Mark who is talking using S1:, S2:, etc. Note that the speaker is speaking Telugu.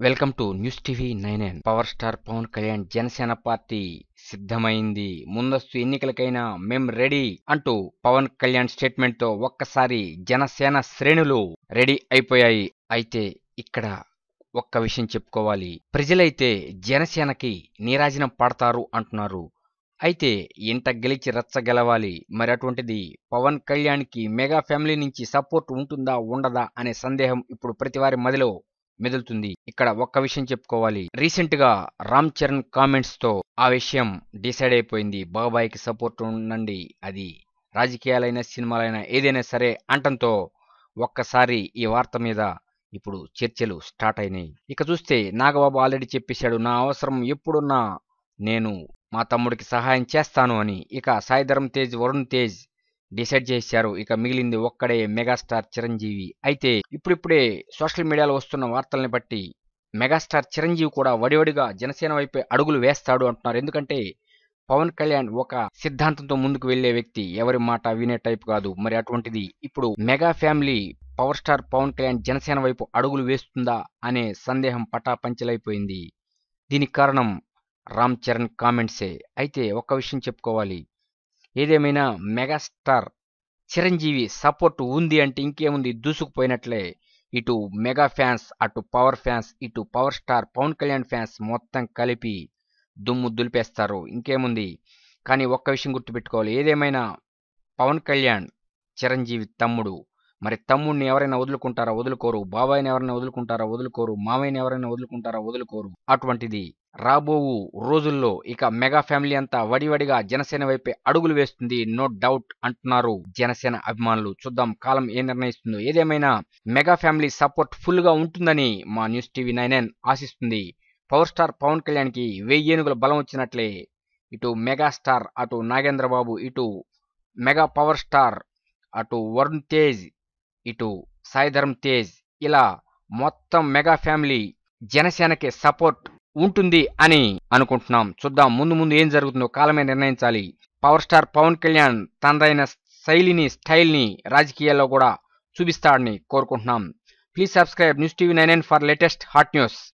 S1: Welcome to news TV 99. Power star Pawan Kalyan Janasena party సిద్ధమైంది, ముందస్తు ఎన్నికలకైనా మేం రెడీ అంటూ పవన్ కళ్యాణ్ స్టేట్మెంట్ తో ఒక్కసారి జనసేన శ్రేణులు రెడీ అయిపోయాయి. అయితే ఇక్కడ ఒక్క విషయం చెప్పుకోవాలి, ప్రజలైతే జనసేనకి నీరాజనం పడతారు అంటున్నారు. అయితే ఇంట గెలిచి రచ్చ గెలవాలి. మరి అటువంటిది పవన్ కళ్యాణ్ కి మెగా ఫ్యామిలీ నుంచి సపోర్ట్ ఉంటుందా ఉండదా అనే సందేహం ఇప్పుడు ప్రతి వారి మదిలో మెదులుతుంది. ఇక్కడ ఒక్క విషయం చెప్పుకోవాలి, రీసెంట్ గా రామ్ చరణ్ కామెంట్స్ తో ఆ విషయం డిసైడ్ అయిపోయింది. బాబాయ్కి సపోర్ట్ ఉండండి, అది రాజకీయాలైనా సినిమాలైనా ఏదైనా సరే అంటంతో ఒక్కసారి ఈ వార్త మీద ఇప్పుడు చర్చలు స్టార్ట్ అయినాయి. ఇక చూస్తే నాగబాబు ఆల్రెడీ చెప్పేశాడు, నా అవసరం ఎప్పుడున్నా నేను మా తమ్ముడికి సహాయం చేస్తాను అని. ఇక సాయి ధరమ్ తేజ్, వరుణ్ తేజ్ డిసైడ్ చేశారు. ఇక మిగిలింది ఒక్కడే మెగాస్టార్ చిరంజీవి. అయితే ఇప్పుడిప్పుడే సోషల్ మీడియాలో వస్తున్న వార్తల్ని బట్టి మెగాస్టార్ చిరంజీవి కూడా వడివడిగా జనసేన వైపే అడుగులు వేస్తాడు అంటున్నారు. ఎందుకంటే పవన్ కళ్యాణ్ ఒక సిద్ధాంతంతో ముందుకు వెళ్లే వ్యక్తి, ఎవరి మాట వినే టైప్ కాదు. మరి అటువంటిది ఇప్పుడు mega family power star Pawan Kalyan Janasena వైపు అడుగులు వేస్తుందా అనే సందేహం పటాపంచలైపోయింది. దీనికి కారణం రామ్ చరణ్ కామెంట్సే. అయితే ఒక్క విషయం చెప్పుకోవాలి, ఏదేమైనా మెగాస్టార్ చిరంజీవి సపోర్ట్ ఉంది అంటే ఇంకేముంది, దూసుకుపోయినట్లే. ఇటు మెగా ఫ్యాన్స్, అటు పవర్ ఫ్యాన్స్, ఇటు power star Pawan Kalyan fans మొత్తం కలిపి దుమ్ము దులిపేస్తారు, ఇంకేముంది. కానీ ఒక్క విషయం గుర్తుపెట్టుకోవాలి, ఏదేమైనా పవన్ కళ్యాణ్ చిరంజీవి తమ్ముడు. మరి తమ్ముడిని ఎవరైనా వదులుకుంటారా? వదులుకోరు. బాబాయిని ఎవరైనా వదులుకుంటారా? వదులుకోరు. మామయ్యని ఎవరైనా వదులుకుంటారా? వదులుకోరు. అటువంటిది రాబోవు రోజుల్లో ఇక మెగా ఫ్యామిలీ అంతా వడివడిగా జనసేన వైపే అడుగులు వేస్తుంది, నో డౌట్ అంటున్నారు జనసేన అభిమానులు. చూద్దాం కాలం ఏ నిర్ణయిస్తుందో. ఏదేమైనా మెగా ఫ్యామిలీ సపోర్ట్ ఫుల్ గా ఉంటుందని మా న్యూస్ టీవీ 99 ఆశిస్తుంది. పవర్ స్టార్ పవన్ కళ్యాణ్ కి 1000 ఏనుగుల బలం వచ్చినట్లే ఇటు మెగాస్టార్, అటు నాగేంద్ర బాబు, ఇటు మెగా పవర్ స్టార్, అటు వరుణ్ తేజ్, ఇటు సాయి ధరమ్ తేజ్, ఇలా మొత్తం మెగా ఫ్యామిలీ జనసేనకి సపోర్ట్ ఉంటుంది అని అనుకుంటున్నాం. చూద్దాం ముందు ముందు ఏం జరుగుతుందో కాలమే నిర్ణయించాలి. పవర్ స్టార్ పవన్ కళ్యాణ్ తనదైన శైలిని, స్టైల్ని రాజకీయాల్లో కూడా చూపిస్తాడని కోరుకుంటున్నాం. Please subscribe news TV 99 for latest hot news.